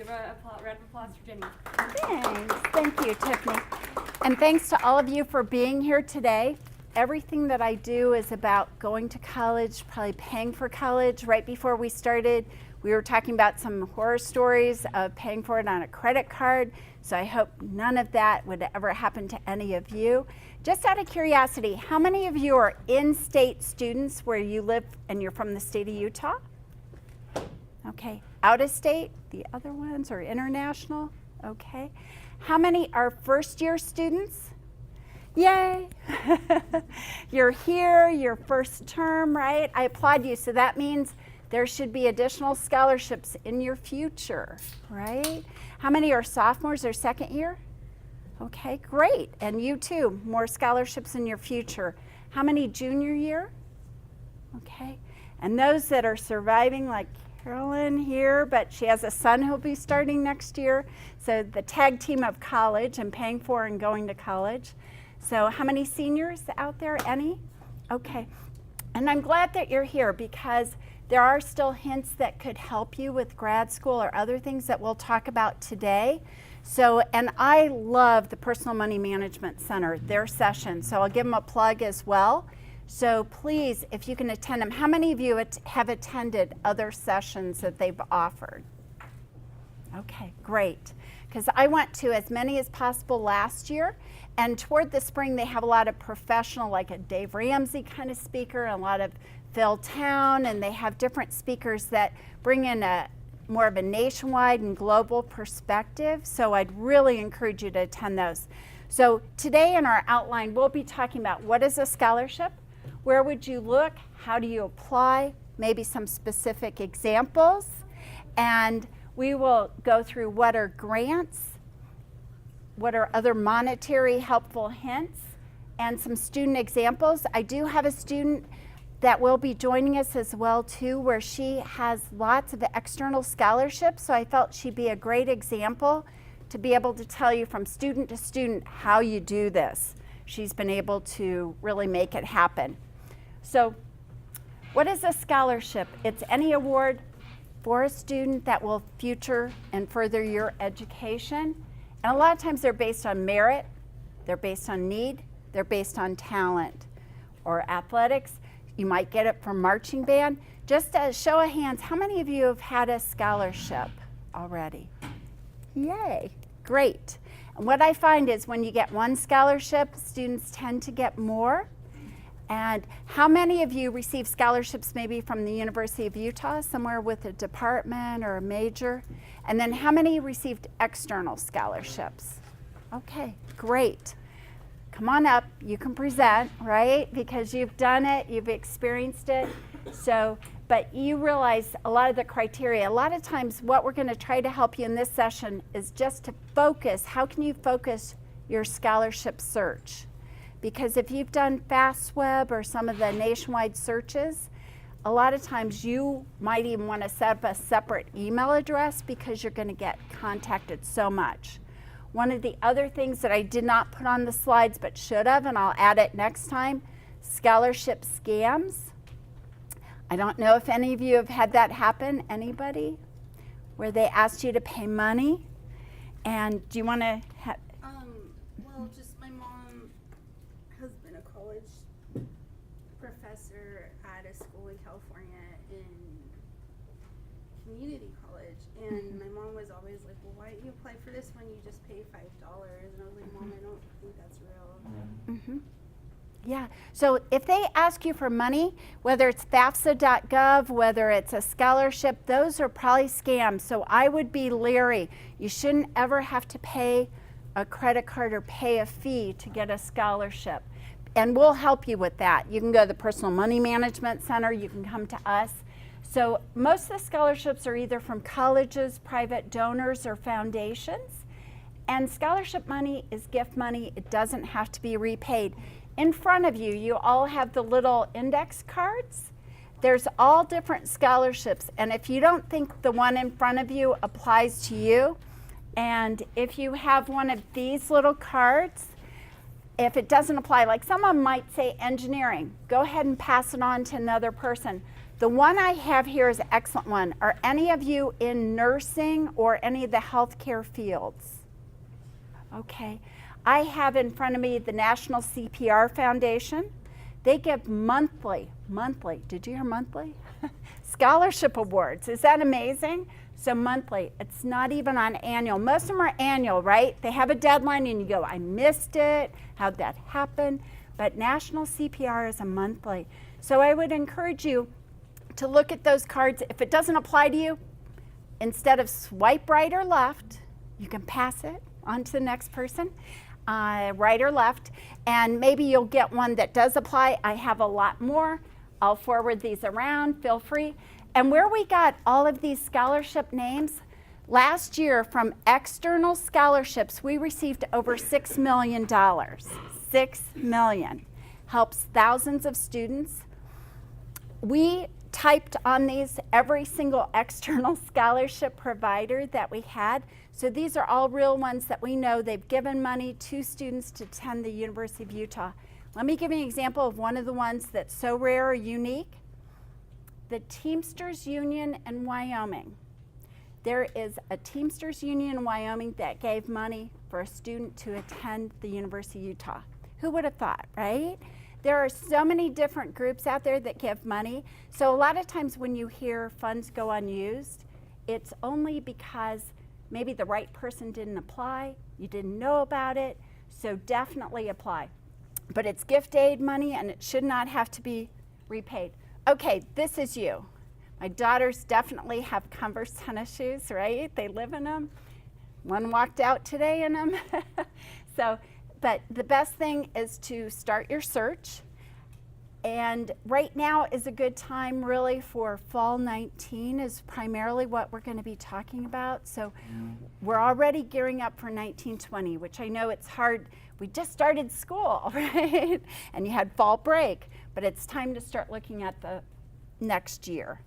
Give a round of applause for Jenny. Thanks. Thank you, Tiffany. And thanks to all of you for being here today. Everything that I do is about going to college, probably paying for college. Right before we started, we were talking about some horror stories of paying for it on a credit card. So I hope none of that would ever happen to any of you. Just out of curiosity, how many of you are in-state students where you live and you're from the state of Utah? Okay. Out of state? The other ones are international? Okay. How many are first-year students? Yay! You're here, your first term, right? I applaud you. So that means there should be additional scholarships in your future, right? How many are sophomores or second year? Okay, great. And you too, more scholarships in your future. How many junior year? Okay. And those that are surviving, like Carolyn here, but she has a son who'll be starting next year. So the tag team of college and paying for and going to college. So how many seniors out there? Any? Okay. And I'm glad that you're here because there are still hints that could help you with grad school or other things that we'll talk about today. So, and I love the Personal Money Management Center, their session. So I'll give them a plug as well. So please, if you can attend them. How many of you have attended other sessions that they've offered? Okay, great. Because I went to as many as possible last year. And toward the spring, they have a lot of professional, like a Dave Ramsey kind of speaker, and a lot of Phil Town, and they have different speakers that bring in a more of a nationwide and global perspective. So I'd really encourage you to attend those. So today in our outline, we'll be talking about what is a scholarship, where would you look, how do you apply, maybe some specific examples, and we will go through what are grants, what are other monetary helpful hints, and some student examples. I do have a student that will be joining us as well too, where she has lots of external scholarships, so I felt she'd be a great example to be able to tell you from student to student how you do this. She's been able to really make it happen. So what is a scholarship? It's any award for a student that will future and further your education. And a lot of times they're based on merit, they're based on need, they're based on talent or athletics. You might get it from marching band. Just a show of hands, how many of you have had a scholarship already? Yay, great. And what I find is when you get one scholarship, students tend to get more. And how many of you receive scholarships maybe from the University of Utah, somewhere with a department or a major? And then how many received external scholarships? Okay, great. Come on up, you can present, right? Because you've done it, you've experienced it. So, but you realize a lot of the criteria, a lot of times what we're gonna try to help you in this session is just to focus, how can you focus your scholarship search? Because if you've done FastWeb or some of the nationwide searches, a lot of times you might even want to set up a separate email address because you're going to get contacted so much. One of the other things that I did not put on the slides but should have, and I'll add it next time, scholarship scams. I don't know if any of you have had that happen. Anybody? Where they asked you to pay money? And do you want to have... Well, just my mom has been a college professor at a school in California in community college, and my mom was always like, well, why don't you apply for this one? You just pay $5. And I was like, Mom, I don't think that's real. Mm-hmm. Yeah, so if they ask you for money, whether it's FAFSA.gov, whether it's a scholarship, those are probably scams. So I would be leery. You shouldn't ever have to pay a credit card or pay a fee to get a scholarship. And we'll help you with that. You can go to the Personal Money Management Center, you can come to us. So most of the scholarships are either from colleges, private donors, or foundations. And scholarship money is gift money. It doesn't have to be repaid. In front of you, you all have the little index cards. There's all different scholarships. And if you don't think the one in front of you applies to you, and if you have one of these little cards, if it doesn't apply, like some of them might say engineering, go ahead and pass it on to another person. The one I have here is an excellent one. Are any of you in nursing or any of the healthcare fields? Okay. I have in front of me the National CPR Foundation. They give monthly, did you hear monthly? Scholarship awards. Is that amazing? So monthly. It's not even on annual. Most of them are annual, right? They have a deadline and you go, I missed it. How'd that happen? But National CPR is a monthly. So I would encourage you to look at those cards. If it doesn't apply to you, instead of swipe right or left, you can pass it on to the next person, right or left, and maybe you'll get one that does apply. I have a lot more. I'll forward these around, feel free. And where we got all of these scholarship names, last year from external scholarships, we received over $6 million. $6 million. Helps thousands of students. We typed on these every single external scholarship provider that we had. So these are all real ones that we know. They've given money to students to attend the University of Utah. Let me give you an example of one of the ones that's so rare or unique. The Teamsters Union in Wyoming. There is a Teamsters Union in Wyoming that gave money for a student to attend the University of Utah. Who would have thought, right? There are so many different groups out there that give money. So a lot of times when you hear funds go unused, it's only because maybe the right person didn't apply, you didn't know about it, so definitely apply. But it's gift aid money and it should not have to be repaid. Okay, this is you. My daughters definitely have Converse tennis shoes, right? They live in them. One walked out today in them. But the best thing is to start your search. And right now is a good time really for fall 19 is primarily what we're going to be talking about. So we're already gearing up for 1920, which I know it's hard. We just started school, right? And you had fall break, but it's time to start looking at the next year.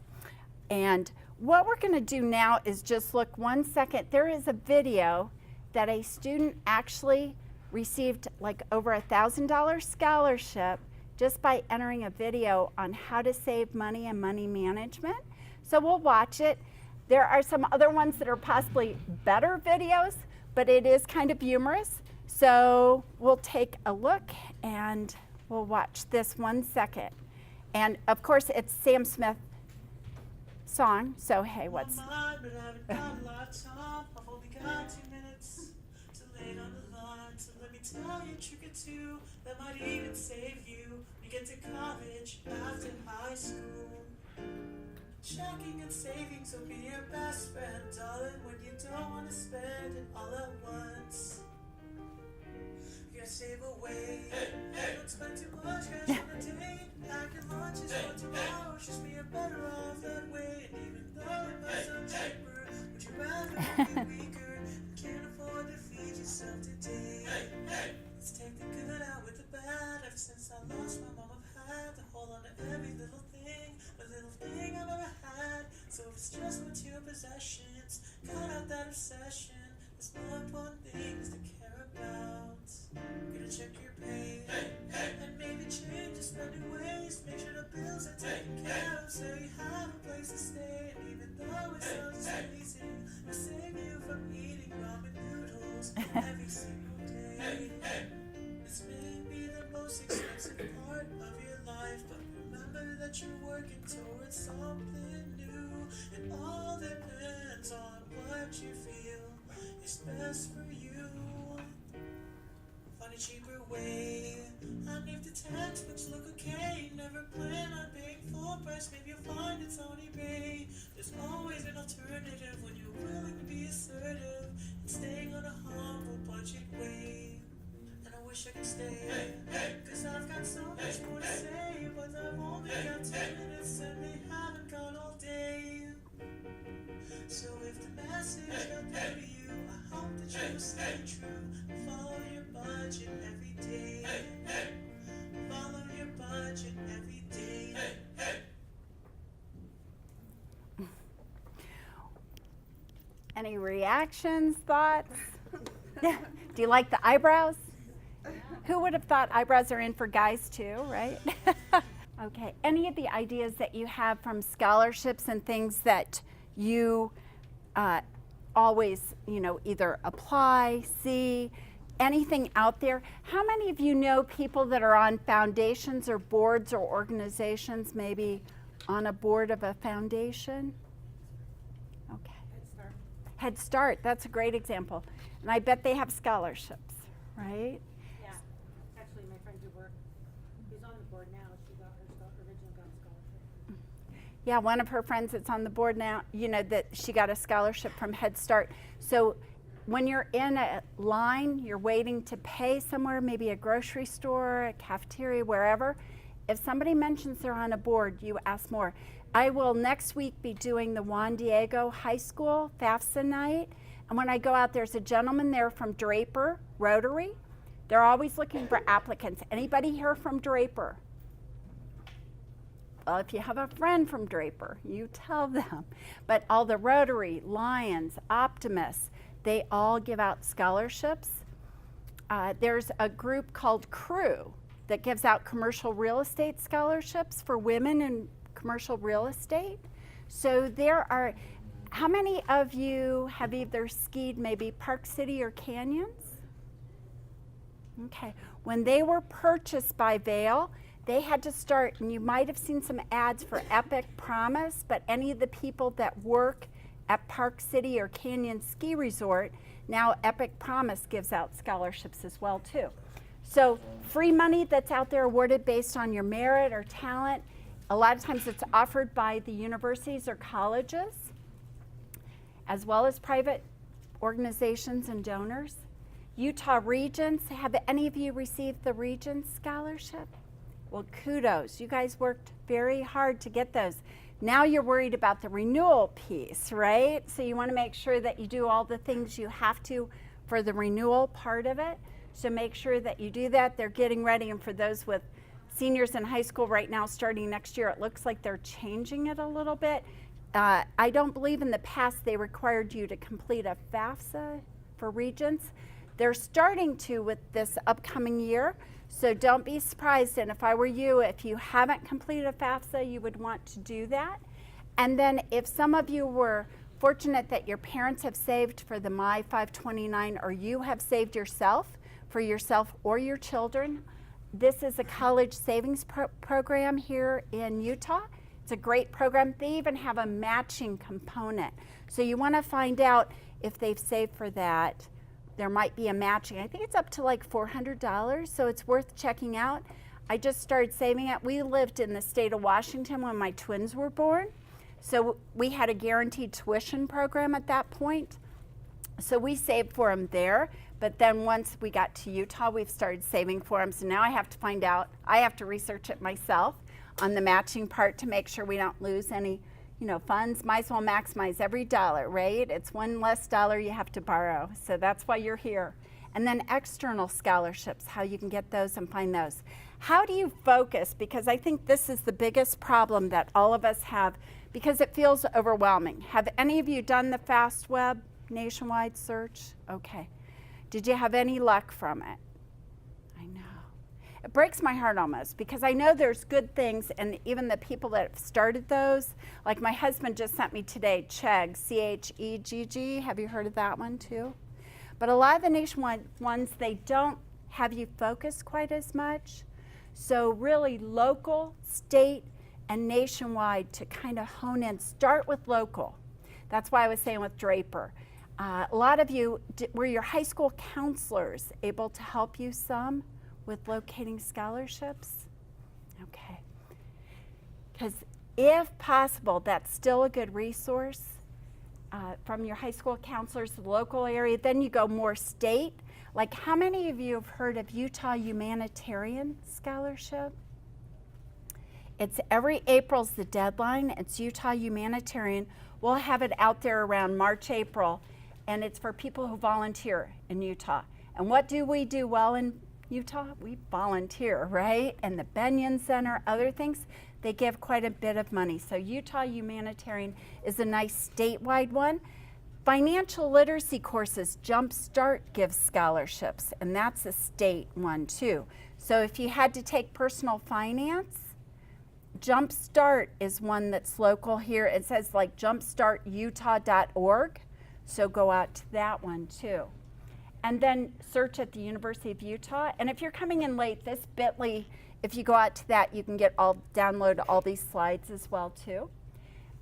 And what we're going to do now is just look 1 second. There is a video that a student actually received like over $1,000 scholarship just by entering a video on how to save money and money management. So we'll watch it. There are some other ones that are possibly better videos, but it is kind of humorous. So we'll take a look and we'll watch this 1 second. And of course it's Sam Smith song, so hey, what's... Tell you a trick or two that might even save you. You get to college after high school. Checking and saving, so be your best friend, darling, when you don't want to spend it all at once. You gotta save away. Don't spend too much cash on a date. Packing lunches for tomorrow, just be better off that way. And even though it might sound cheaper, would you rather be weaker and can't afford to feed yourself today? Let's take the good out with the bad. Ever since I lost my mom, I've had to hold on to every little thing I've ever had. So if it's just material possessions, cut out that obsession. There's more important things to care about. Gonna check your pay and maybe change your spending ways. Make sure the bills are taken care of, so you have a place to stay. And even though it sounds easy, it'll save you from eating ramen noodles every single day. This may be the most expensive part of your life, but remember that you're working towards something new. It all depends on what you feel is best for you. Find a cheaper way. And if the textbooks look okay, never plan on paying full price, maybe you'll find it's on eBay. There's always an alternative when you're willing to be assertive and staying on a humble budget way. And I wish I could stay, cause I've got so much more to say, but I've only got 10 minutes and they haven't gone all day. So if the message got through to you, I hope that you will stay true. Follow your budget every day. Follow your budget every day. Any reactions, thoughts? Do you like the eyebrows? Who would have thought eyebrows are in for guys too, right? Okay, any of the ideas that you have from scholarships and things that you always, either apply, see, anything out there? How many of you know people that are on foundations or boards or organizations, maybe on a board of a foundation? Okay. Head Start, that's a great example. And I bet they have scholarships, right? Yeah. Actually, my friend who's on the board now, she originally got a scholarship. Yeah, one of her friends that's on the board now, that she got a scholarship from Head Start. So when you're in a line, you're waiting to pay somewhere, maybe a grocery store, a cafeteria, wherever. If somebody mentions they're on a board, you ask more. I will next week be doing the Juan Diego High School FAFSA night. And when I go out, there's a gentleman there from Draper, Rotary. They're always looking for applicants. Anybody here from Draper? Well, if you have a friend from Draper, you tell them. But all the Rotary, Lions, Optimists, they all give out scholarships. There's a group called CREW that gives out commercial real estate scholarships for women in commercial real estate. So there are, how many of you have either skied maybe Park City or Canyons? Okay, when they were purchased by Vail, they had to start, and you might have seen some ads for Epic Promise, but any of the people that work at Park City or Canyon Ski Resort, now Epic Promise gives out scholarships as well too. So free money that's out there awarded based on your merit or talent. A lot of times it's offered by the universities or colleges, as well as private organizations and donors. Utah Regents, have any of you received the Regents Scholarship? Well, kudos. You guys worked very hard to get those. Now you're worried about the renewal piece, right? So you want to make sure that you do all the things you have to for the renewal part of it. So make sure that you do that. They're getting ready, and for those with seniors in high school right now starting next year, it looks like they're changing it a little bit. I don't believe in the past they required you to complete a FAFSA for Regents. They're starting to with this upcoming year, so don't be surprised. And if I were you, if you haven't completed a FAFSA, you would want to do that. And then if some of you were fortunate that your parents have saved for the My 529, or you have saved yourself for yourself or your children, this is a college savings program here in Utah. It's a great program. They even have a matching component. So you want to find out if they've saved for that. There might be a matching. I think it's up to like $400, so it's worth checking out. I just started saving it. We lived in the state of Washington when my twins were born, so we had a guaranteed tuition program at that point. So we saved for them there, but then once we got to Utah, we've started saving for them. So now I have to find out, I have to research it myself on the matching part to make sure we don't lose any funds. Might as well maximize every dollar, right? It's one less dollar you have to borrow. So that's why you're here. And then external scholarships, how you can get those and find those. How do you focus? Because I think this is the biggest problem that all of us have, because it feels overwhelming. Have any of you done the FastWeb nationwide search? Okay. Did you have any luck from it? I know. It breaks my heart almost, because I know there's good things, and even the people that have started those, like my husband just sent me today, Chegg, C-H-E-G-G. Have you heard of that one too? But a lot of the nationwide ones, they don't have you focus quite as much. So really local, state, and nationwide to kind of hone in. Start with local. That's why I was saying with Draper. A lot of you, were your high school counselors able to help you some with locating scholarships? Okay. Because if possible, that's still a good resource from your high school counselors, the local area. Then you go more state. Like, how many of you have heard of Utah Humanitarian Scholarship? It's every April's the deadline. It's Utah Humanitarian. We'll have it out there around March, April, and it's for people who volunteer in Utah. And what do we do well in Utah? We volunteer, right? And the Benyon Center, other things, they give quite a bit of money. So Utah Humanitarian is a nice statewide one. Financial literacy courses, Jumpstart gives scholarships, and that's a state one too. So if you had to take personal finance, Jumpstart is one that's local here. It says like jumpstartutah.org, so go out to that one too. And then search at the University of Utah. And if you're coming in late, this bit.ly, if you go out to that, you can download all these slides as well too.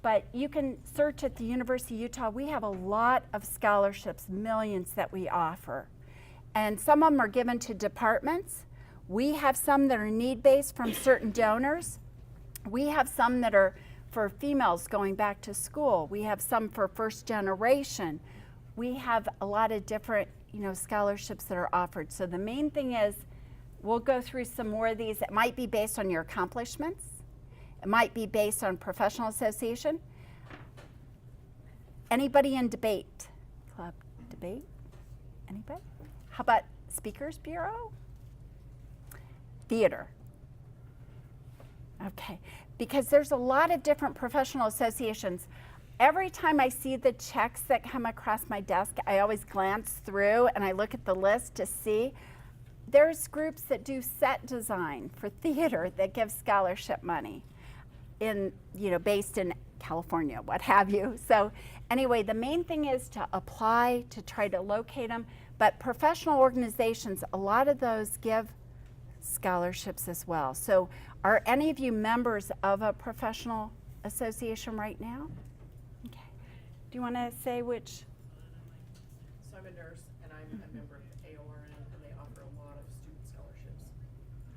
But you can search at the University of Utah. We have a lot of scholarships, millions that we offer. And some of them are given to departments. We have some that are need-based from certain donors. We have some that are for females going back to school. We have some for first generation. We have a lot of different, scholarships that are offered. So the main thing is, we'll go through some more of these. It might be based on your accomplishments. It might be based on professional association. Anybody in debate? Club debate? Anybody? How about Speakers Bureau? Theater. Okay, because there's a lot of different professional associations. Every time I see the checks that come across my desk, I always glance through and I look at the list to see. There's groups that do set design for theater that give scholarship money based in California, what have you. So anyway, the main thing is to apply, to try to locate them. But professional organizations, a lot of those give scholarships as well. So are any of you members of a professional association right now? Okay. Do you want to say which? So I'm a nurse and I'm a member of AORN, and they offer a lot of student scholarships.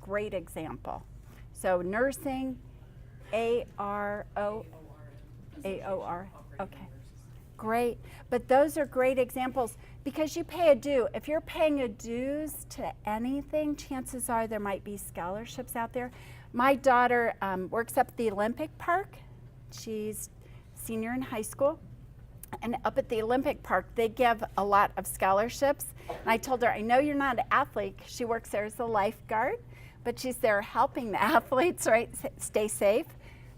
Great example. So nursing, AOR, okay. Great, but those are great examples because you pay a due. If you're paying a dues to anything, chances are there might be scholarships out there. My daughter works up at the Olympic Park. She's senior in high school. And up at the Olympic Park, they give a lot of scholarships. And I told her, I know you're not an athlete. She works there as a lifeguard, but she's there helping the athletes, right, stay safe.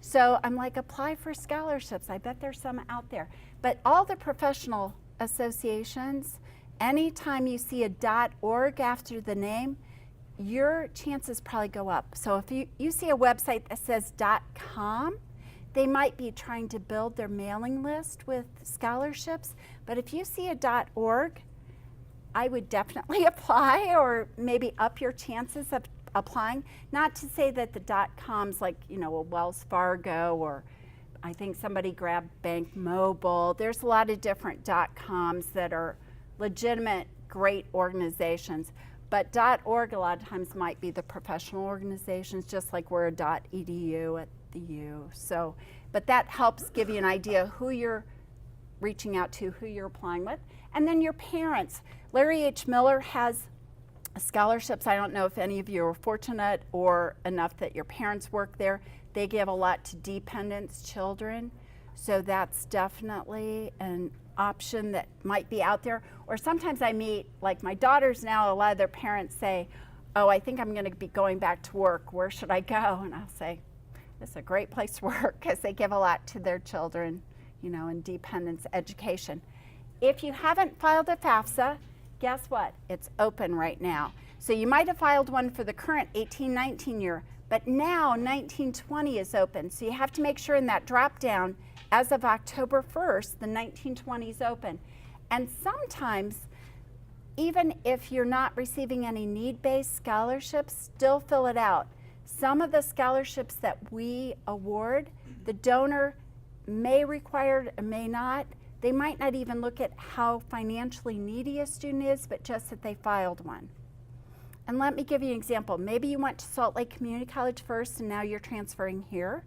So I'm like, apply for scholarships. I bet there's some out there. But all the professional associations, anytime you see a .org after the name, your chances probably go up. So if you see a website that says .com, they might be trying to build their mailing list with scholarships. But if you see a .org, I would definitely apply, or maybe up your chances of applying. Not to say that the .coms like, a Wells Fargo, or I think somebody grabbed Bank Mobile. There's a lot of different .coms that are legitimate, great organizations. But .org a lot of times might be the professional organizations, just like we're a .edu at the U. So, but that helps give you an idea who you're reaching out to, who you're applying with. And then your parents. Larry H. Miller has scholarships. I don't know if any of you are fortunate or enough that your parents work there. They give a lot to dependents, children. So that's definitely an option that might be out there. Or sometimes I meet, like my daughters now, a lot of their parents say, oh, I think I'm going to be going back to work. Where should I go? And I'll say, this is a great place to work, because they give a lot to their children, in dependence education. If you haven't filed a FAFSA, guess what? It's open right now. So you might have filed one for the current 18-19 year, but now 19-20 is open. So you have to make sure in that drop down, as of October 1st, the 19-20 is open. And sometimes, even if you're not receiving any need-based scholarships, still fill it out. Some of the scholarships that we award, the donor may require or may not. They might not even look at how financially needy a student is, but just that they filed one. And let me give you an example. Maybe you went to Salt Lake Community College first and now you're transferring here.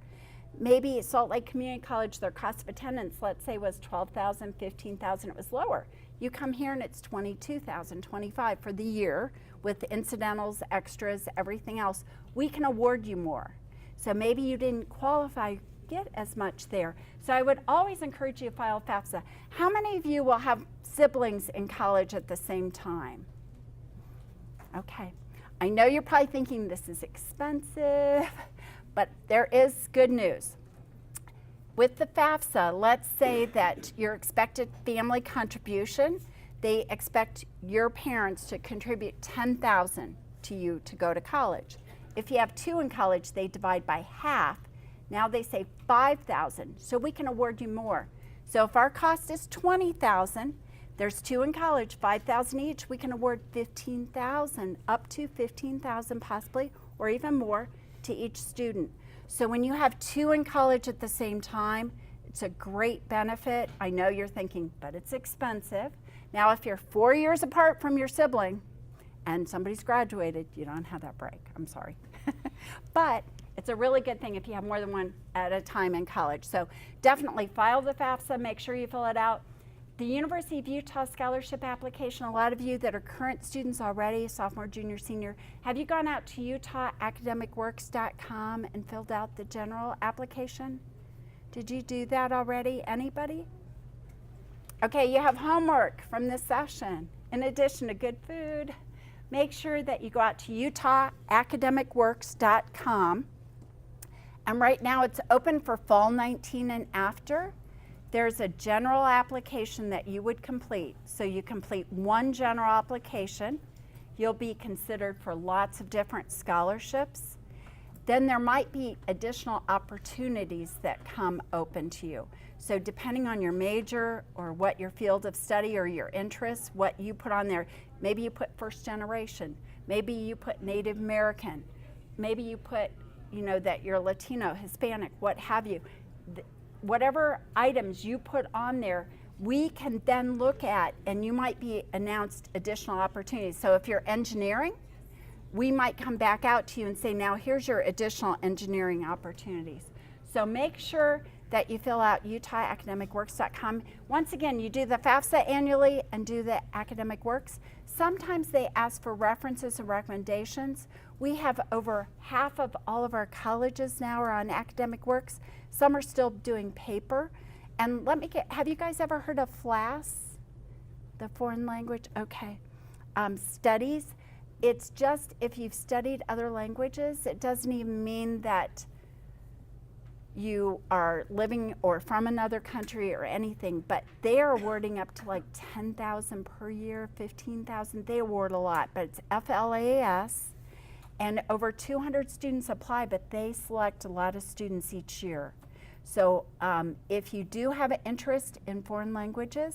Maybe at Salt Lake Community College, their cost of attendance, let's say, was $12,000, $15,000, it was lower. You come here and it's $22,000, $25,000 for the year with incidentals, extras, everything else. We can award you more. So maybe you didn't qualify, get as much there. So I would always encourage you to file FAFSA. How many of you will have siblings in college at the same time? Okay. I know you're probably thinking this is expensive, but there is good news. With the FAFSA, let's say that your expected family contribution, they expect your parents to contribute $10,000 to you to go to college. If you have two in college, they divide by half Now they say $5,000, so we can award you more. So if our cost is $20,000, there's 2 in college, $5,000 each, we can award $15,000, up to $15,000 possibly, or even more to each student. So when you have 2 in college at the same time, it's a great benefit. I know you're thinking, but it's expensive. Now if you're 4 years apart from your sibling and somebody's graduated, you don't have that break, I'm sorry. But it's a really good thing if you have more than one at a time in college. So definitely file the FAFSA, make sure you fill it out. The University of Utah scholarship application, a lot of you that are current students already, sophomore, junior, senior, have you gone out to utahacademicworks.com and filled out the general application? Did you do that already? Anybody? Okay, you have homework from this session. In addition to good food, make sure that you go out to utahacademicworks.com. And right now it's open for fall 19 and after. There's a general application that you would complete. So you complete one general application. You'll be considered for lots of different scholarships. Then there might be additional opportunities that come open to you. So depending on your major or what your field of study or your interests, what you put on there, maybe you put first generation, maybe you put Native American, maybe you put, you know, that you're Latino, Hispanic, what have you. Whatever items you put on there, we can then look at, and you might be announced additional opportunities. So if you're engineering, we might come back out to you and say, now here's your additional engineering opportunities. So make sure that you fill out utahacademicworks.com. Once again, you do the FAFSA annually and do the academic works. Sometimes they ask for references and recommendations. We have over half of all of our colleges now are on academic works. Some are still doing paper. And let me get, have you guys ever heard of FLAS? The foreign language, okay. Studies, it's just if you've studied other languages, it doesn't even mean that you are living or from another country or anything, but they are awarding up to like 10,000 per year, 15,000. They award a lot, but it's FLAS, and over 200 students apply, but they select a lot of students each year. So if you do have an interest in foreign languages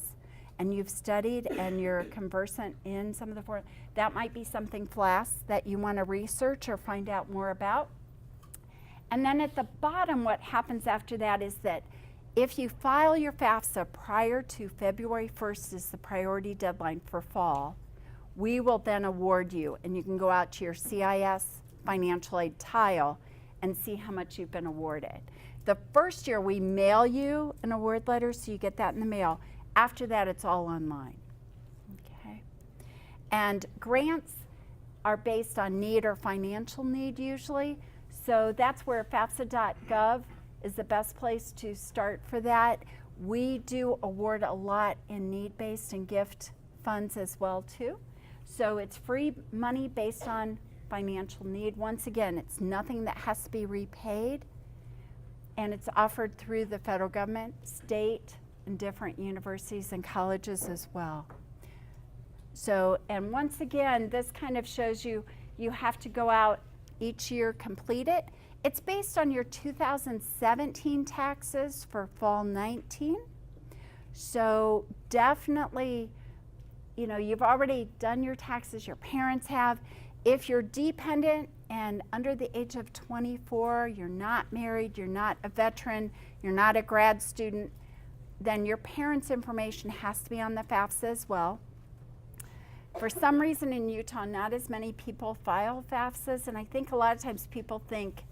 and you've studied and you're conversant in some of the foreign, that might be something FLAS that you want to research or find out more about. And then at the bottom, what happens after that is that if you file your FAFSA prior to February 1st is the priority deadline for fall, we will then award you, and you can go out to your CIS financial aid tile and see how much you've been awarded. The first year we mail you an award letter, so you get that in the mail. After that, it's all online. Okay. And grants are based on need or financial need usually. So that's where FAFSA.gov is the best place to start for that. We do award a lot in need-based and gift funds as well too. So it's free money based on financial need. Once again, it's nothing that has to be repaid, and it's offered through the federal government, state, and different universities and colleges as well. So, and once again, this kind of shows you, you have to go out each year, complete it. It's based on your 2017 taxes for fall 19. So definitely, you know, you've already done your taxes, your parents have. If you're dependent and under the age of 24, you're not married, you're not a veteran, you're not a grad student, then your parents' information has to be on the FAFSA as well. For some reason in Utah, not as many people file FAFSAs, and I think a lot of times people think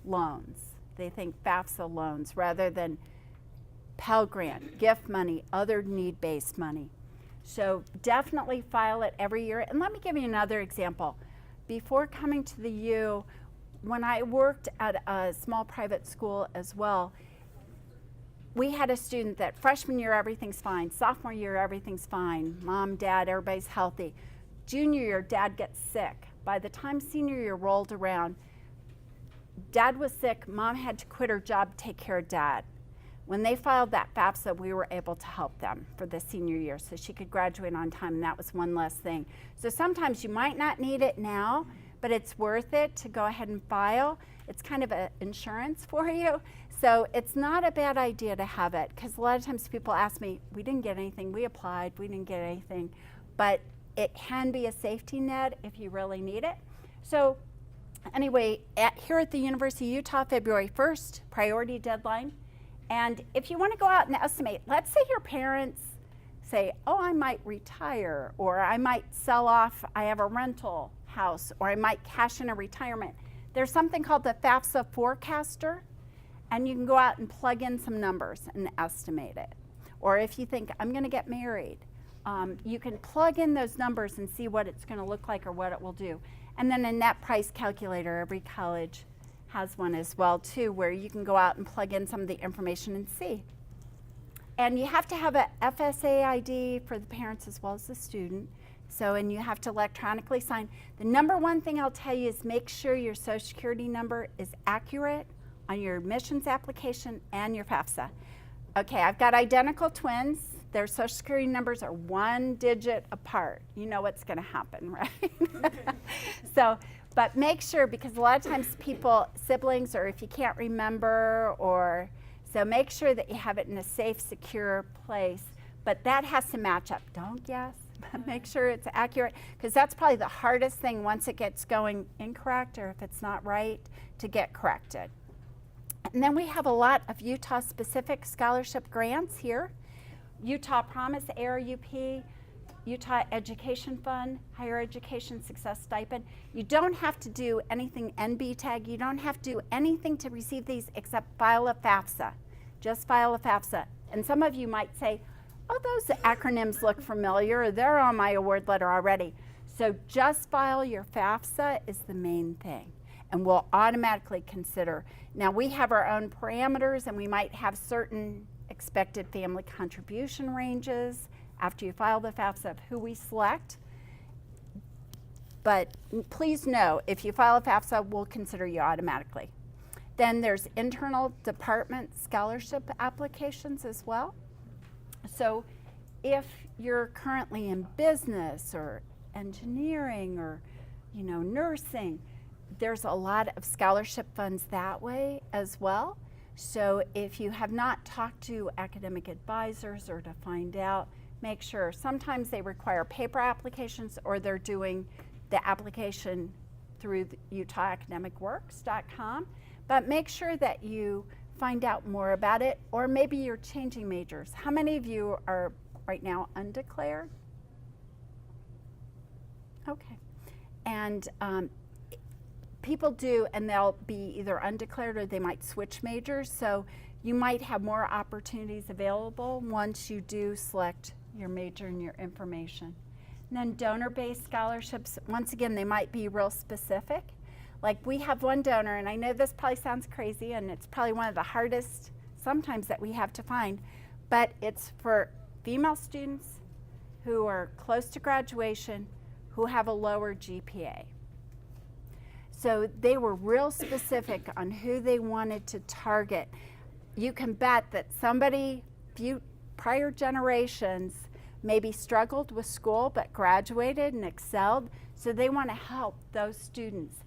loans. They think FAFSA loans rather than Pell Grant, gift money, other need-based money. So definitely file it every year. And let me give you another example. Before coming to the U, when I worked at a small private school as well, we had a student that freshman year everything's fine, sophomore year everything's fine, mom, dad, everybody's healthy. Junior year, dad gets sick. By the time senior year rolled around, dad was sick, mom had to quit her job to take care of dad. When they filed that FAFSA, we were able to help them for the senior year so she could graduate on time, and that was one less thing. So sometimes you might not need it now, but it's worth it to go ahead and file. It's kind of an insurance for you. So it's not a bad idea to have it, because a lot of times people ask me, we didn't get anything, we applied, we didn't get anything. But it can be a safety net if you really need it. So anyway, here at the University of Utah, February 1st, priority deadline. And if you want to go out and estimate, let's say your parents say, oh, I might retire, or I might sell off, I have a rental house, or I might cash in a retirement. There's something called the FAFSA forecaster, and you can go out and plug in some numbers and estimate it. Or if you think, I'm going to get married, you can plug in those numbers and see what it's going to look like or what it will do. And then a net price calculator, every college has one as well too, where you can go out and plug in some of the information and see. And you have to have a FSA ID for the parents as well as the student. So, and you have to electronically sign. The number one thing I'll tell you is make sure your Social Security number is accurate on your admissions application and your FAFSA. Okay, I've got identical twins. Their Social Security numbers are 1 digit apart. You know what's going to happen, right? So, but make sure, because a lot of times people, siblings, or if you can't remember, or so make sure that you have it in a safe, secure place. But that has to match up. Don't guess, but make sure it's accurate, because that's probably the hardest thing once it gets going incorrect, or if it's not right, to get corrected. And then we have a lot of Utah-specific scholarship grants here. Utah Promise, ARUP, Utah Education Fund, Higher Education Success Stipend. You don't have to do anything NB-TAG. You don't have to do anything to receive these except file a FAFSA. Just file a FAFSA. And some of you might say, oh, those acronyms look familiar. They're on my award letter already. So just file your FAFSA is the main thing. And we'll automatically consider. Now, we have our own parameters, and we might have certain expected family contribution ranges after you file the FAFSA of who we select. But please know, if you file a FAFSA, we'll consider you automatically. Then there's internal department scholarship applications as well. So if you're currently in business or engineering or, nursing, there's a lot of scholarship funds that way as well. So if you have not talked to academic advisors or to find out, make sure. Sometimes they require paper applications, or they're doing the application through utahacademicworks.com. But make sure that you find out more about it, or maybe you're changing majors. How many of you are right now undeclared? Okay. And people do, and they'll be either undeclared or they might switch majors. So you might have more opportunities available once you do select your major and your information. And then donor-based scholarships, once again, they might be real specific. Like we have one donor, and I know this probably sounds crazy, and it's probably one of the hardest sometimes that we have to find, but it's for female students who are close to graduation who have a lower GPA. So they were real specific on who they wanted to target. You can bet that somebody, prior generations, maybe struggled with school but graduated and excelled, so they want to help those students.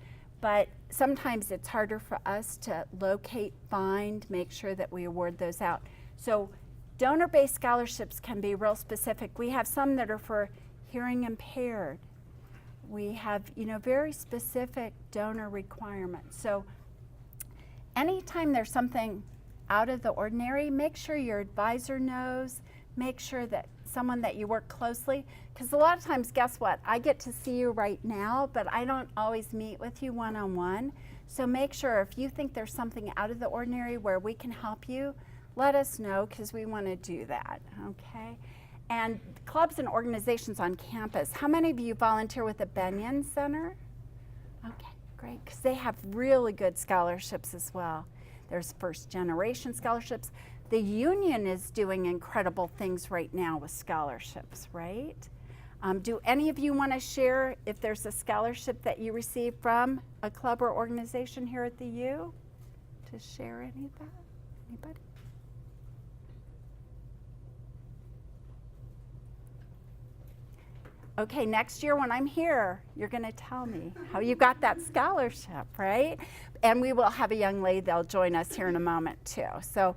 But sometimes it's harder for us to locate, find, make sure that we award those out. So donor-based scholarships can be real specific. We have some that are for hearing impaired. We have, very specific donor requirements. So anytime there's something out of the ordinary, make sure your advisor knows, make sure that someone that you work closely, because a lot of times, guess what? I get to see you right now, but I don't always meet with you one-on-one. So make sure if you think there's something out of the ordinary where we can help you, let us know, because we want to do that, okay? And clubs and organizations on campus. How many of you volunteer with the Benyon Center? Okay, great, because they have really good scholarships as well. There's first generation scholarships. The union is doing incredible things right now with scholarships, right? Do any of you want to share if there's a scholarship that you received from a club or organization here at the U? To share any of that? Anybody? okay, next year when I'm here, you're going to tell me how you got that scholarship, right? And we will have a young lady that'll join us here in a moment too. So,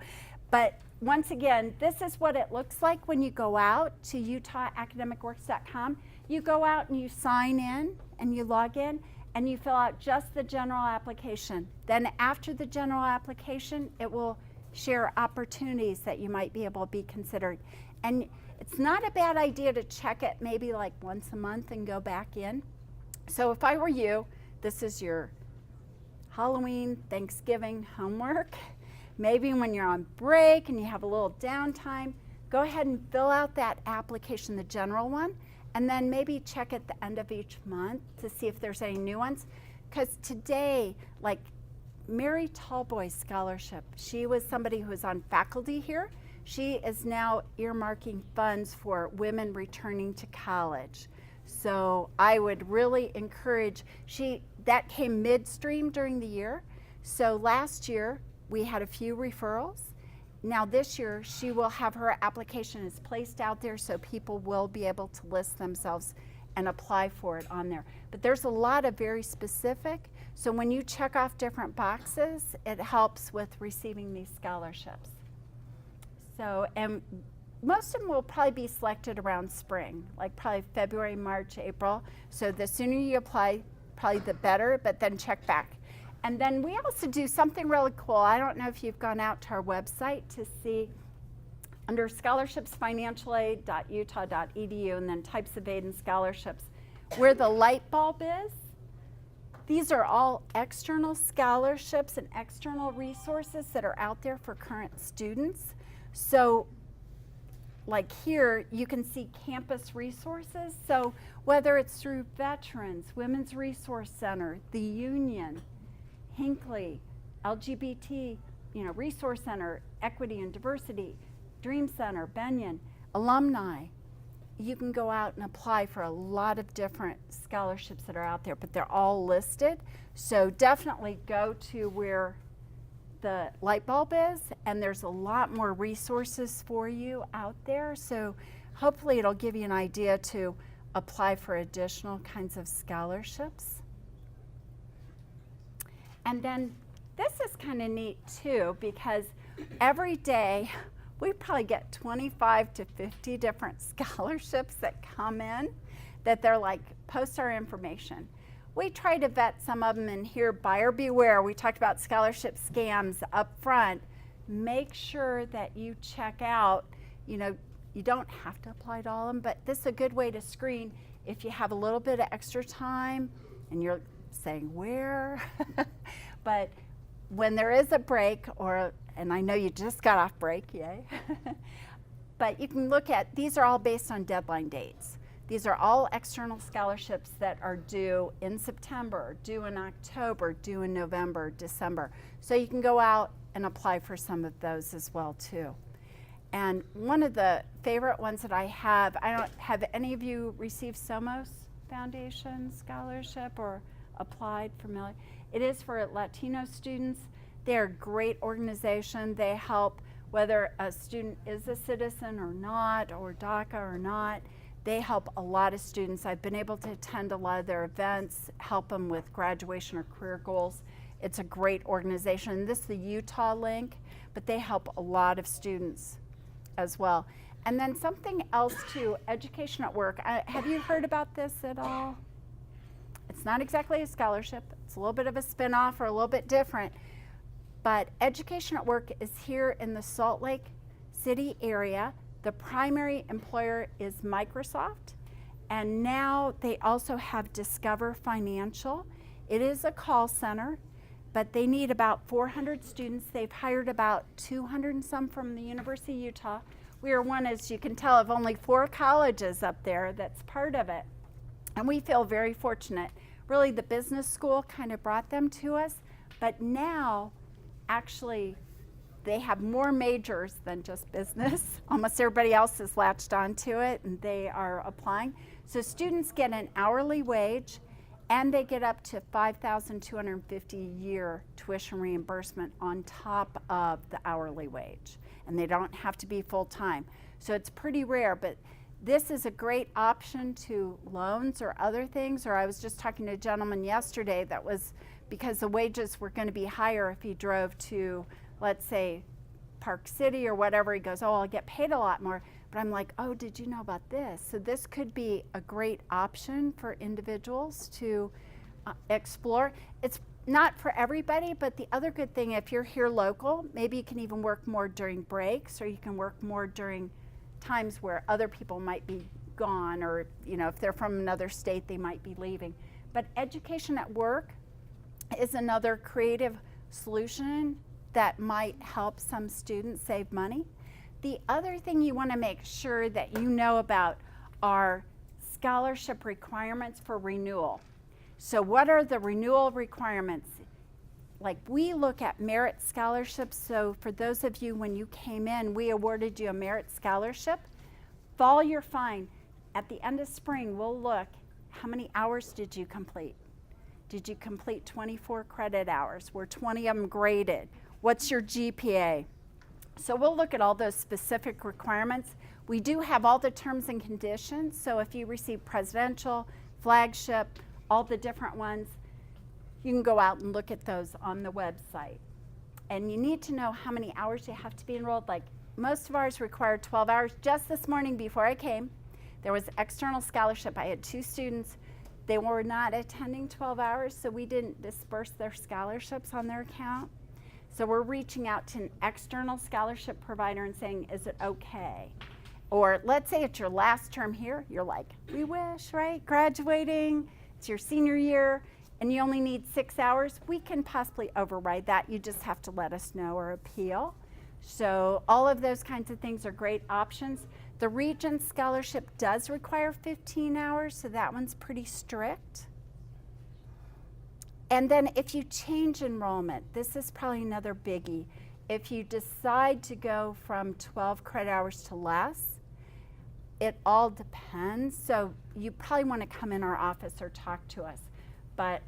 but once again, this is what it looks like when you go out to utahacademicworks.com. You go out and you sign in and you log in and you fill out just the general application. Then after the general application, it will share opportunities that you might be able to be considered. And it's not a bad idea to check it maybe like once a month and go back in. So if I were you, this is your Halloween, Thanksgiving homework. Maybe when you're on break and you have a little downtime, go ahead and fill out that application, the general one, and then maybe check at the end of each month to see if there's any new ones. Because today, like Mary Tallboy's scholarship, she was somebody who was on faculty here. She is now earmarking funds for women returning to college. So I would really encourage, that came midstream during the year. So last year we had a few referrals. Now this year she will have her application is placed out there so people will be able to list themselves and apply for it on there. But there's a lot of very specific, so when you check off different boxes, it helps with receiving these scholarships. So, and most of them will probably be selected around spring, like probably February, March, April. So the sooner you apply, probably the better, but then check back. And then we also do something really cool. I don't know if you've gone out to our website to see under scholarships, financialaid.utah.edu, and then types of aid and scholarships, where the light bulb is. These are all external scholarships and external resources that are out there for current students. So like here, you can see campus resources. So whether it's through Veterans, Women's Resource Center, the Union, Hinckley, LGBT, Resource Center, Equity and Diversity, Dream Center, Benyon, alumni, you can go out and apply for a lot of different scholarships that are out there, but they're all listed. So definitely go to where the light bulb is, and there's a lot more resources for you out there. So hopefully it'll give you an idea to apply for additional kinds of scholarships. And then this is kind of neat too, because every day we probably get 25 to 50 different scholarships that come in that they're like, post our information. We try to vet some of them in here, buyer beware. We talked about scholarship scams up front. Make sure that you check out, you don't have to apply to all of them, but this is a good way to screen if you have a little bit of extra time and you're saying where. But when there is a break, and I know you just got off break, yay. But you can look at, these are all based on deadline dates. These are all external scholarships that are due in September, due in October, due in November, December. So you can go out and apply for some of those as well too. And one of the favorite ones that I don't have any of you received Somos Foundation scholarship or applied for Millie? It is for Latino students. They're a great organization. They help whether a student is a citizen or not, or DACA or not. They help a lot of students. I've been able to attend a lot of their events, help them with graduation or career goals. It's a great organization. This is the Utah link, but they help a lot of students as well. And then something else too, Education at Work. Have you heard about this at all? It's not exactly a scholarship. It's a little bit of a spin-off or a little bit different. But Education at Work is here in the Salt Lake City area. The primary employer is Microsoft, and now they also have Discover Financial. It is a call center, but they need about 400 students. They've hired about 200 and some from the University of Utah. We are one, as you can tell, of only 4 colleges up there that's part of it. And we feel very fortunate. Really, the business school kind of brought them to us, but now actually they have more majors than just business. Almost everybody else has latched onto it and they are applying. So students get an hourly wage and they get up to $5,250 a year tuition reimbursement on top of the hourly wage. And they don't have to be full-time. So it's pretty rare, but this is a great option to loans or other things. Or I was just talking to a gentleman yesterday that was because the wages were going to be higher if he drove to, let's say, Park City or whatever. He goes, oh, I'll get paid a lot more. But I'm like, oh, did you know about this? So this could be a great option for individuals to explore. It's not for everybody, but the other good thing, if you're here local, maybe you can even work more during breaks, or you can work more during times where other people might be gone, or if they're from another state, they might be leaving. But education at work is another creative solution that might help some students save money. The other thing you want to make sure that you know about are scholarship requirements for renewal. So what are the renewal requirements? Like, we look at merit scholarships. So for those of you, when you came in, we awarded you a merit scholarship. Fall, you're fine. At the end of spring, we'll look, how many hours did you complete? Did you complete 24 credit hours? Were 20 of them graded? What's your GPA? So we'll look at all those specific requirements. We do have all the terms and conditions. So if you receive presidential, flagship, all the different ones, you can go out and look at those on the website. And you need to know how many hours you have to be enrolled. Like, most of ours require 12 hours. Just this morning before I came, there was external scholarship. I had 2 students. They were not attending 12 hours, so we didn't disperse their scholarships on their account. So we're reaching out to an external scholarship provider and saying, is it okay? Or let's say it's your last term here. You're like, we wish, right? Graduating, it's your senior year, and you only need 6 hours. We can possibly override that. You just have to let us know or appeal. So all of those kinds of things are great options. The Regents Scholarship does require 15 hours, so that one's pretty strict. And then if you change enrollment, this is probably another biggie. If you decide to go from 12 credit hours to less, it all depends. So you probably want to come in our office or talk to us.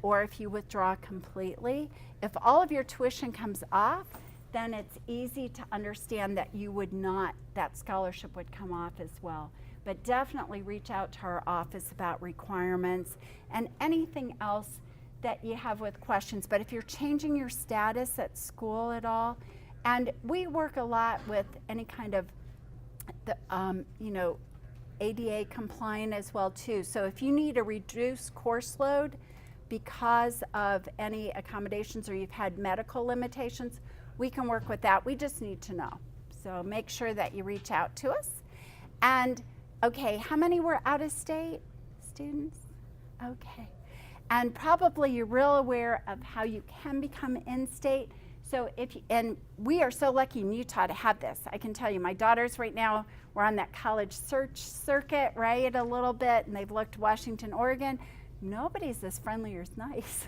Or if you withdraw completely, if all of your tuition comes off, then it's easy to understand that you would not, that scholarship would come off as well. But definitely reach out to our office about requirements and anything else that you have with questions. But if you're changing your status at school at all, and we work a lot with any kind of, ADA compliant as well too. So if you need a reduced course load because of any accommodations or you've had medical limitations, we can work with that. We just need to know. So make sure that you reach out to us. And okay, how many were out of state students? Okay. And probably you're real aware of how you can become in-state. So and we are so lucky in Utah to have this. I can tell you, my daughters right now, we're on that college search circuit, right, a little bit, and they've looked Washington, Oregon. Nobody's as friendly or as nice.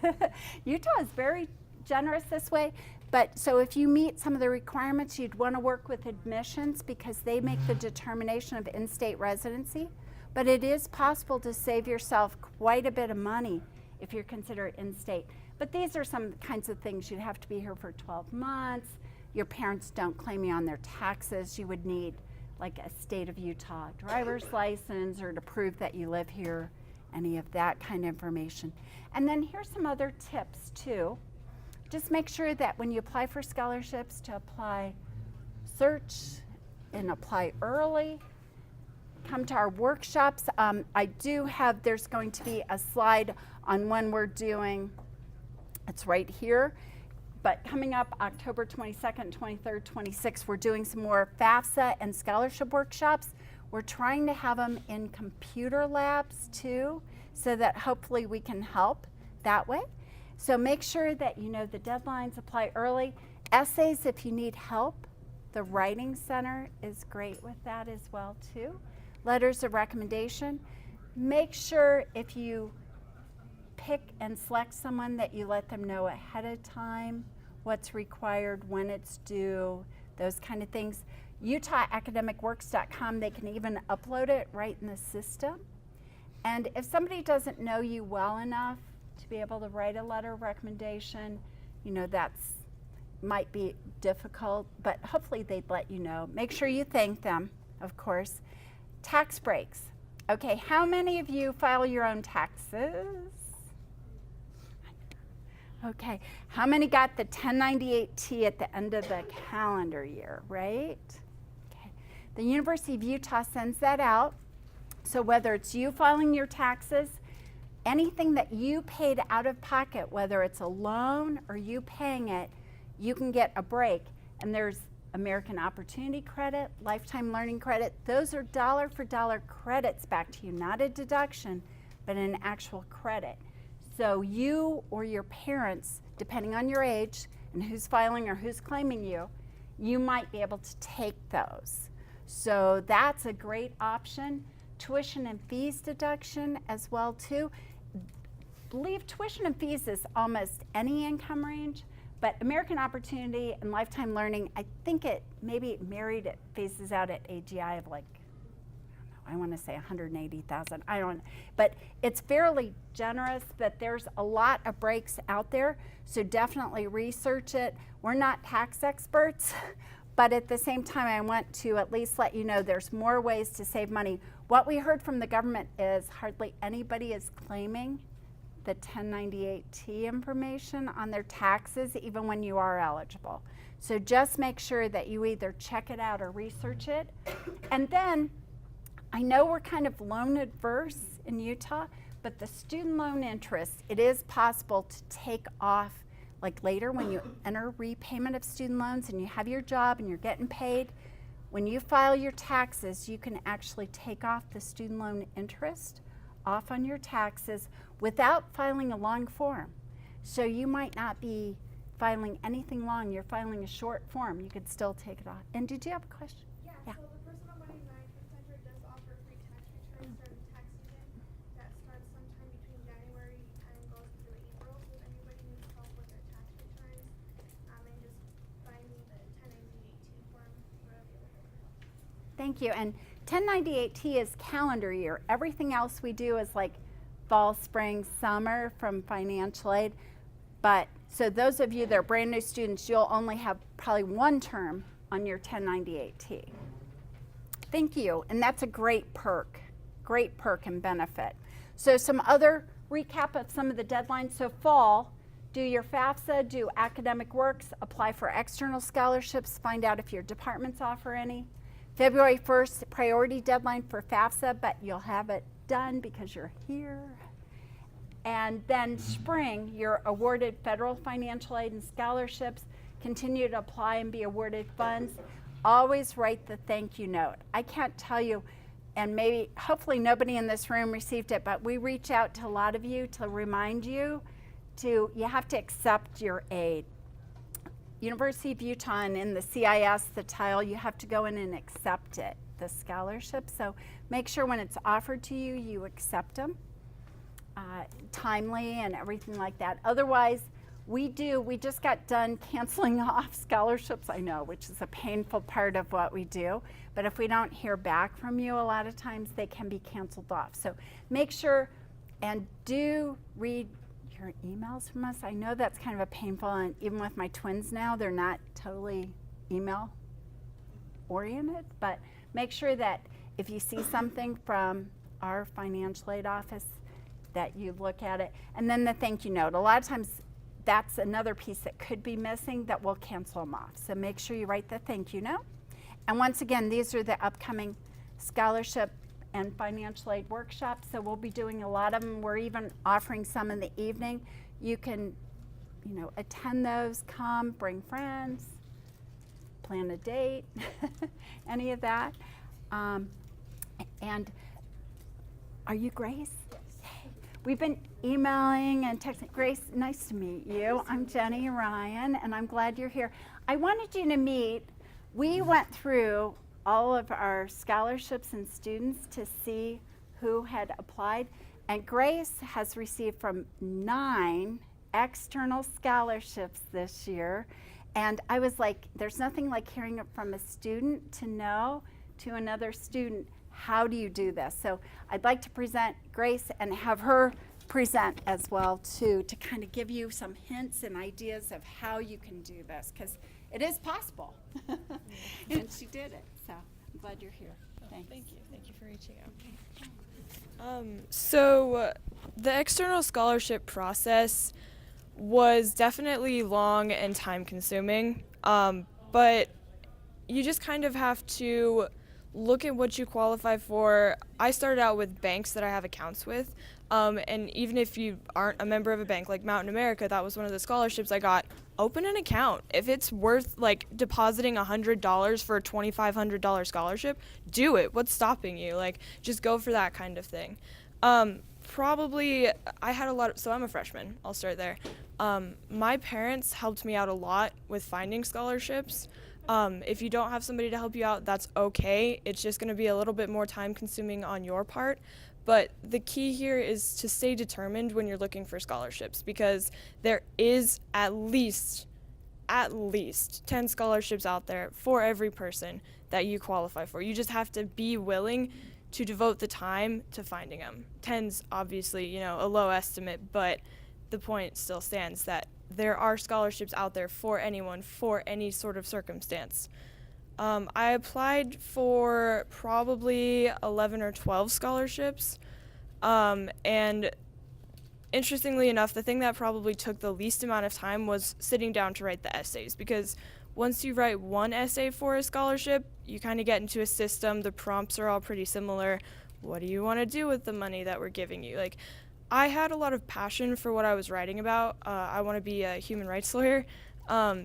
Utah is very generous this way. But so if you meet some of the requirements, you'd want to work with admissions because they make the determination of in-state residency. But it is possible to save yourself quite a bit of money if you're considered in-state. But these are some kinds of things. You'd have to be here for 12 months. Your parents don't claim you on their taxes. You would need like a state of Utah driver's license or to prove that you live here, any of that kind of information. And then here's some other tips too. Just make sure that when you apply for scholarships to apply search and apply early. Come to our workshops. There's going to be a slide on when we're doing, it's right here, but coming up October 22nd, 23rd, 26th, we're doing some more FAFSA and scholarship workshops. We're trying to have them in computer labs too, so that hopefully we can help that way. So make sure that you know the deadlines, apply early. Essays, if you need help, the Writing Center is great with that as well too. Letters of recommendation. Make sure if you pick and select someone that you let them know ahead of time what's required, when it's due, those kind of things. UtahAcademicWorks.com, they can even upload it right in the system. And if somebody doesn't know you well enough to be able to write a letter of recommendation, that's might be difficult, but hopefully they'd let you know. Make sure you thank them, of course. tax breaks. Okay, how many of you file your own taxes? Okay, how many got the 1098-T at the end of the calendar year, right? Okay, the University of Utah sends that out. So whether it's you filing your taxes, anything that you paid out of pocket, whether it's a loan or you paying it, you can get a break. And there's American Opportunity Credit, Lifetime Learning Credit. Those are dollar for dollar credits back to you, not a deduction, but an actual credit. So you or your parents, depending on your age and who's filing or who's claiming you, you might be able to take those. So that's a great option. Tuition and fees deduction as well too. Believe tuition and fees is almost any income range, but American Opportunity and Lifetime Learning, I think it phases out at AGI of like, I want to say 180,000. I don't, but it's fairly generous, but there's a lot of breaks out there, so definitely research it. We're not tax experts, but at the same time, I want to at least let you know there's more ways to save money. What we heard from the government is hardly anybody is claiming the 1098-T information on their taxes, even when you are eligible. So just make sure that you either check it out or research it. And then, I know we're kind of loan adverse in Utah, but the student loan interest, it is possible to take off, like later when you enter repayment of student loans and you have your job and you're getting paid, when you file your taxes, you can actually take off the student loan interest off on your taxes without filing a long form. So you might not be filing anything long, you're filing a short form, you could still take it off. And did you have a question? Yeah. So the personal money management center does offer free tax returns during tax season that starts sometime between January and goes through April. So if anybody needs help with their tax returns, and just finding the 1098-T form, we're available. Thank you. And 1098-T is calendar year. Everything else we do is like fall, spring, summer from financial aid. But so those of you that are brand new students, you'll only have probably one term on your 1098-T. Thank you. And that's a great perk and benefit. So some other recap of some of the deadlines. So fall, do your FAFSA, do academic works, apply for external scholarships, find out if your departments offer any. February 1st, priority deadline for FAFSA, but you'll have it done because you're here. And then spring, you're awarded federal financial aid and scholarships. Continue to apply and be awarded funds. Always write the thank you note. I can't tell you, and maybe, hopefully nobody in this room received it, but we reach out to a lot of you to remind you you have to accept your aid. University of Utah and in the CIS, the tile, you have to go in and accept it, the scholarship. So make sure when it's offered to you, you accept them timely and everything like that. Otherwise, we just got done canceling off scholarships, I know, which is a painful part of what we do. But if we don't hear back from you, a lot of times they can be canceled off. So make sure and do read your emails from us. I know that's kind of a painful, and even with my twins now, they're not totally email oriented, but make sure that if you see something from our financial aid office that you look at it. And then the thank you note. A lot of times that's another piece that could be missing that will cancel them off. So make sure you write the thank you note. And once again, these are the upcoming scholarship and financial aid workshops, so we'll be doing a lot of them. We're even offering some in the evening. You can, attend those, come, bring friends, plan a date, any of that. And are you Grace? Yes. We've been emailing and texting. Grace, nice to meet you. I'm Jenny Ryan, and I'm glad you're here. I wanted you to meet. We went through all of our scholarships and students to see who had applied, and Grace has received from 9 external scholarships this year. And I was like, there's nothing like hearing it from a student to know to another student, how do you do this? So I'd like to present Grace and have her present as well too, to kind of give you some hints and ideas of how you can do this, because it is possible. And she did it, so I'm glad you're here. Thanks. Thank you. Thank you for reaching out. So the external scholarship process was definitely long and time consuming, but you just kind of have to look at what you qualify for. I started out with banks that I have accounts with, and even if you aren't a member of a bank like Mountain America, that was one of the scholarships I got. Open an account. If it's worth like depositing $100 for a $2,500 scholarship, do it. What's stopping you? Like, just go for that kind of thing. Probably, I had a lot of, so I'm a freshman. I'll start there. My parents helped me out a lot with finding scholarships. If you don't have somebody to help you out, that's okay. It's just going to be a little bit more time consuming on your part. But the key here is to stay determined when you're looking for scholarships, because there is at least 10 scholarships out there for every person that you qualify for. You just have to be willing to devote the time to finding them. 10's obviously, a low estimate, but the point still stands that there are scholarships out there for anyone, for any sort of circumstance. I applied for probably 11 or 12 scholarships, and interestingly enough, the thing that probably took the least amount of time was sitting down to write the essays, because once you write one essay for a scholarship, you kind of get into a system. The prompts are all pretty similar. What do you want to do with the money that we're giving you? Like, I had a lot of passion for what I was writing about. I want to be a human rights lawyer.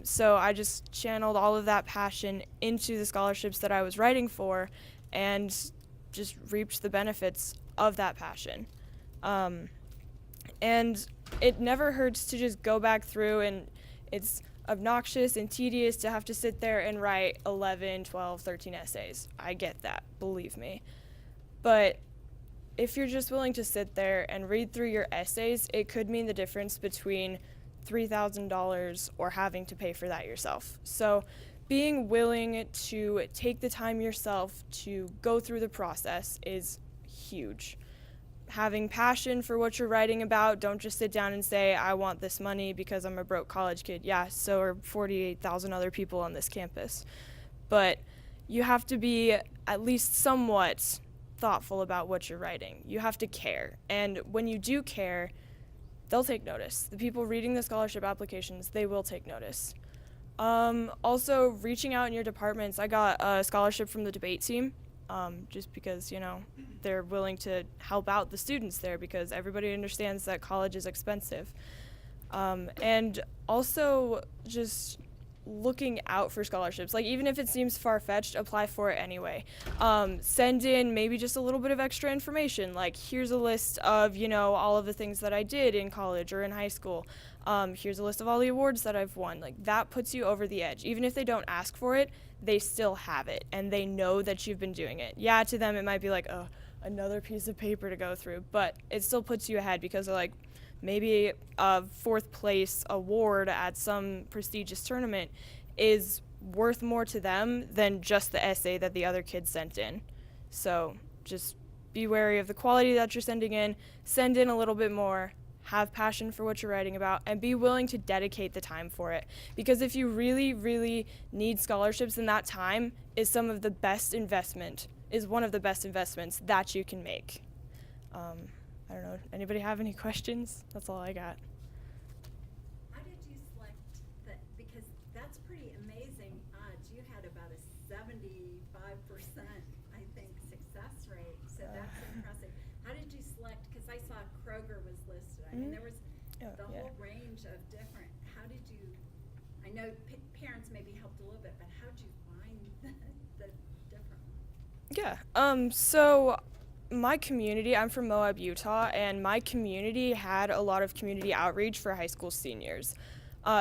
So I just channeled all of that passion into the scholarships that I was writing for and just reaped the benefits of that passion. And it never hurts to just go back through, and it's obnoxious and tedious to have to sit there and write 11, 12, 13 essays. I get that, believe me. But if you're just willing to sit there and read through your essays, it could mean the difference between $3,000 or having to pay for that yourself. So being willing to take the time yourself to go through the process is huge. Having passion for what you're writing about, don't just sit down and say, I want this money because I'm a broke college kid. Yeah, so are 48,000 other people on this campus. But you have to be at least somewhat thoughtful about what you're writing. You have to care. And when you do care, they'll take notice. The people reading the scholarship applications, they will take notice. Also, reaching out in your departments. I got a scholarship from the debate team, just because, they're willing to help out the students there, because everybody understands that college is expensive. And also just looking out for scholarships. Like, even if it seems far-fetched, apply for it anyway. Send in maybe just a little bit of extra information, like here's a list of, all of the things that I did in college or in high school. Here's a list of all the awards that I've won. Like, that puts you over the edge. Even if they don't ask for it, they still have it, and they know that you've been doing it. Yeah, to them it might be like, oh, another piece of paper to go through, but it still puts you ahead, because they're like, maybe a 4th place award at some prestigious tournament is worth more to them than just the essay that the other kids sent in. So just be wary of the quality that you're sending in, send in a little bit more, have passion for what you're writing about, and be willing to dedicate the time for it. Because if you really, really need scholarships, then that time is one of the best investments that you can make. I don't know. Anybody have any questions? That's all I got. How did you select that? Because that's pretty amazing odds. You had about a 75%, I think, success rate. So that's impressive. How did you select? Because I saw Kroger was listed. I mean, there was whole range of different. How did you? I know parents maybe helped a little bit, but how did you find the different ones? Yeah. So my community, I'm from Moab, Utah, and my community had a lot of community outreach for high school seniors.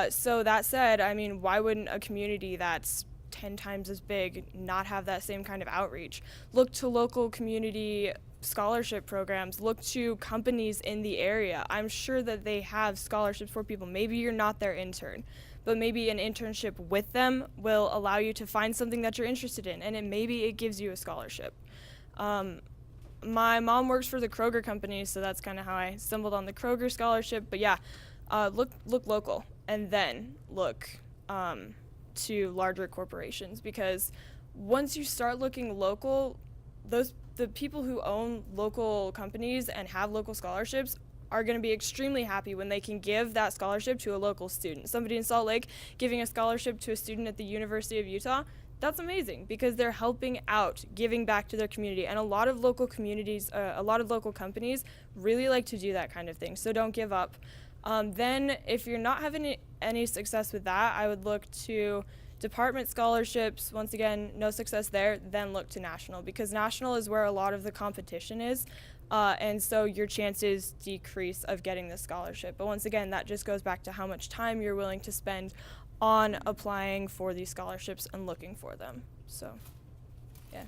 So that said, I mean, why wouldn't a community that's 10 times as big not have that same kind of outreach? Look to local community scholarship programs, look to companies in the area. I'm sure that they have scholarships for people. Maybe you're not their intern, but maybe an internship with them will allow you to find something that you're interested in, and maybe it gives you a scholarship. My mom works for the Kroger company, so that's kind of how I stumbled on the Kroger scholarship. But yeah, look local, and then look to larger corporations, because once you start looking local, the people who own local companies and have local scholarships are going to be extremely happy when they can give that scholarship to a local student. Somebody in Salt Lake giving a scholarship to a student at the University of Utah, that's amazing because they're helping out, giving back to their community. And a lot of local communities, a lot of local companies really like to do that kind of thing. So don't give up. Then if you're not having any success with that, I would look to department scholarships. Once again, no success there, then look to national, because national is where a lot of the competition is. And so your chances decrease of getting the scholarship. But once again, that just goes back to how much time you're willing to spend on applying for these scholarships and looking for them. So, yeah.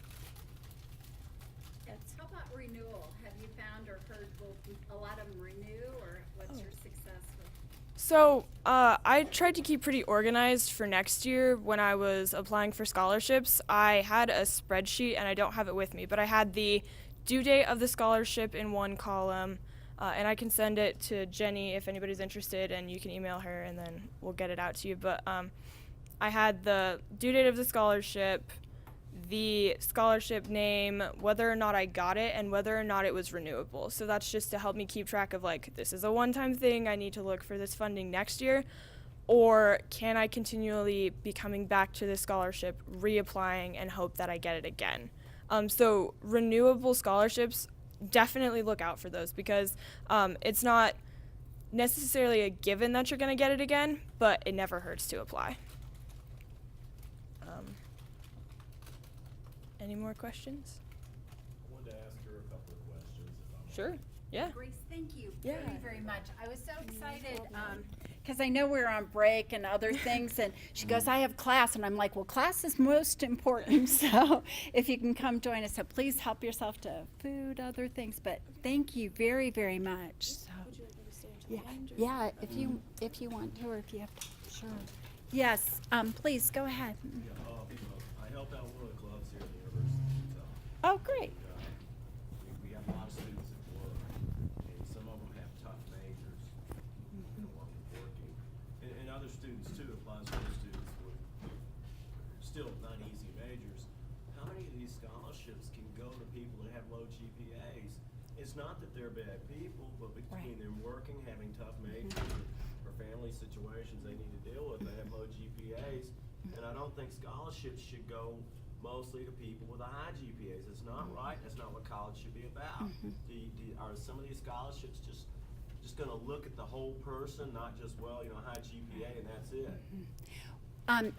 How about renewal? Have you found or heard will a lot of them renew, or what's your success with? So I tried to keep pretty organized for next year when I was applying for scholarships. I had a spreadsheet, and I don't have it with me, but I had the due date of the scholarship in one column, and I can send it to Jenny if anybody's interested, and you can email her, and then we'll get it out to you. But I had the due date of the scholarship, the scholarship name, whether or not I got it, and whether or not it was renewable. So that's just to help me keep track of, like, this is a one-time thing, I need to look for this funding next year, or can I continually be coming back to this scholarship, reapplying, and hope that I get it again. So renewable scholarships, definitely look out for those, because it's not necessarily a given that you're going to get it again, but it never hurts to apply. Any more questions? I wanted to ask her a couple of questions, if I'm Sure. Yeah. Grace, thank you Yeah. very, very much. I was so excited. Because I know we're on break and other things, and she goes, I have class, and I'm like, well, class is most important, so if you can come join us, so please help yourself to food, other things, but thank you very, very much. So, Would you like me to stay until yeah, the end? yeah, if you want to, or if you have to, sure. Yes, please, go ahead. I help out one of the clubs here at the University of Utah. Oh, great. We have a lot of students at work, and some of them have tough majors, while they're working. And other students too, applies to other students with still not easy majors. How many of these scholarships can go to people that have low GPAs? It's not that they're bad people, but between them working, having tough majors, or family situations they need to deal with, they have low GPAs. And I don't think scholarships should go mostly to people with high GPAs. It's not right. That's not what college should be about. Are some of these scholarships just going to look at the whole person, not just, well, high GPA and that's it?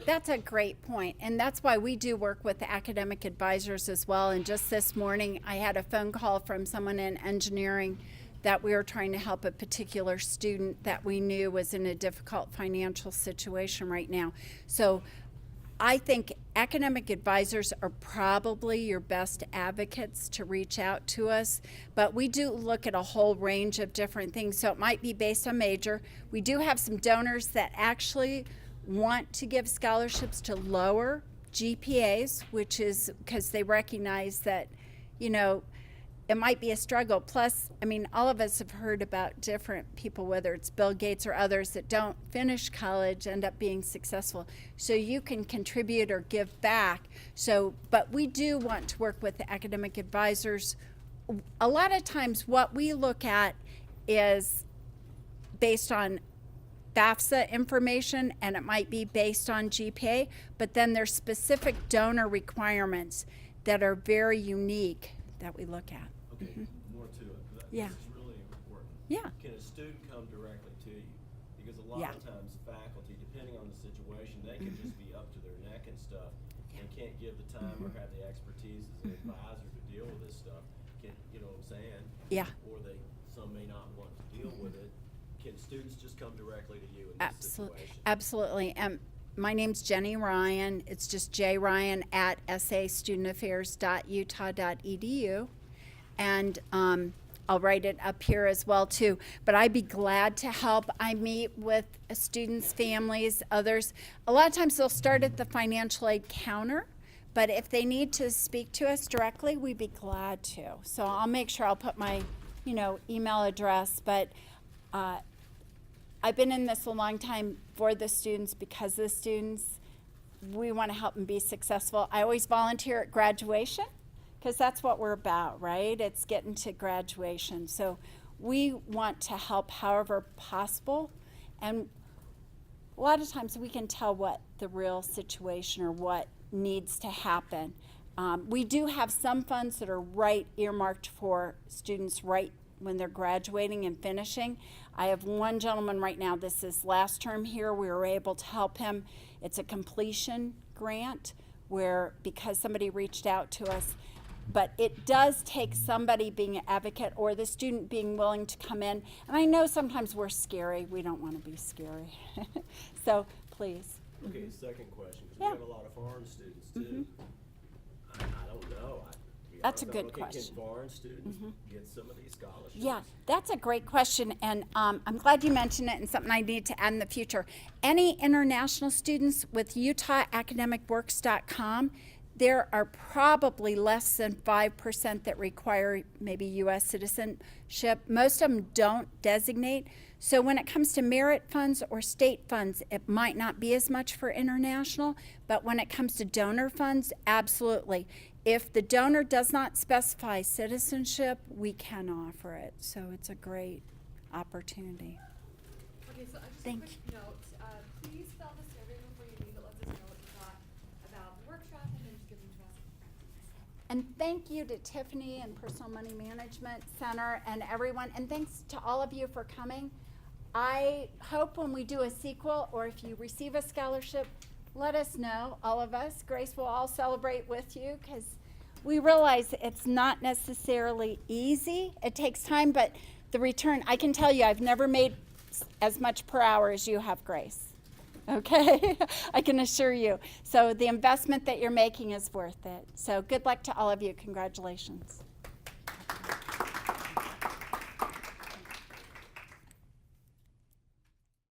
That's a great point, and that's why we do work with the academic advisors as well. And just this morning, I had a phone call from someone in engineering that we were trying to help a particular student that we knew was in a difficult financial situation right now. So I think academic advisors are probably your best advocates to reach out to us, but we do look at a whole range of different things. So it might be based on major. We do have some donors that actually want to give scholarships to lower GPAs, which is because they recognize that, it might be a struggle. Plus, all of us have heard about different people, whether it's Bill Gates or others, that don't finish college, end up being successful. So you can contribute or give back. But we do want to work with the academic advisors. A lot of times what we look at is based on FAFSA information, and it might be based on GPA, but then there's specific donor requirements that are very unique that we look at. Okay, more to it. Yeah. This is really important. Yeah. Can a student come directly to you? Because a lot of times faculty, depending on the situation, they can just be up to their neck and stuff and can't give the time or have the expertise as an advisor to deal with this stuff. You know what I'm saying? Yeah. Or some may not want to deal with it. Can students just come directly to you in this situation? Absolutely. My name's Jenny Ryan. It's just jryan@sastudentaffairs.utah.edu. And I'll write it up here as well too. But I'd be glad to help. I meet with students, families, others. A lot of times they'll start at the financial aid counter, but if they need to speak to us directly, we'd be glad to. So I'll make sure I'll put my, email address. But I've been in this a long time for the students, because of the students. We want to help them be successful. I always volunteer at graduation, because that's what we're about, right? It's getting to graduation. So we want to help however possible, and a lot of times we can tell what the real situation or what needs to happen. We do have some funds that are right earmarked for students right when they're graduating and finishing. I have one gentleman right now, this is last term here, we were able to help him. It's a completion grant where, because somebody reached out to us, but it does take somebody being an advocate or the student being willing to come in. And I know sometimes we're scary. We don't want to be scary. So please. Okay, second question, because Yeah. we have a lot of foreign students too. I don't know. That's a good Can question. foreign students get some of these scholarships? Yeah, that's a great question, and I'm glad you mentioned it, and something I need to add in the future. Any international students with UtahAcademicWorks.com, there are probably less than 5% that require maybe U.S. citizenship. Most of them don't designate. So when it comes to merit funds or state funds, it might not be as much for international, but when it comes to donor funds, absolutely. If the donor does not specify citizenship, we can offer it. So it's a great opportunity. Okay, so just Thank a quick note. Please fill the survey before you leave. It lets us know what you thought about the workshop and then just give them to us. And thank you to Tiffany and Personal Money Management Center and everyone. And thanks to all of you for coming. I hope when we do a sequel, or if you receive a scholarship, let us know, all of us. Grace will all celebrate with you, because we realize it's not necessarily easy. It takes time, but the return, I can tell you, I've never made as much per hour as you have, Grace. Okay? I can assure you. So the investment that you're making is worth it. So good luck to all of you. Congratulations.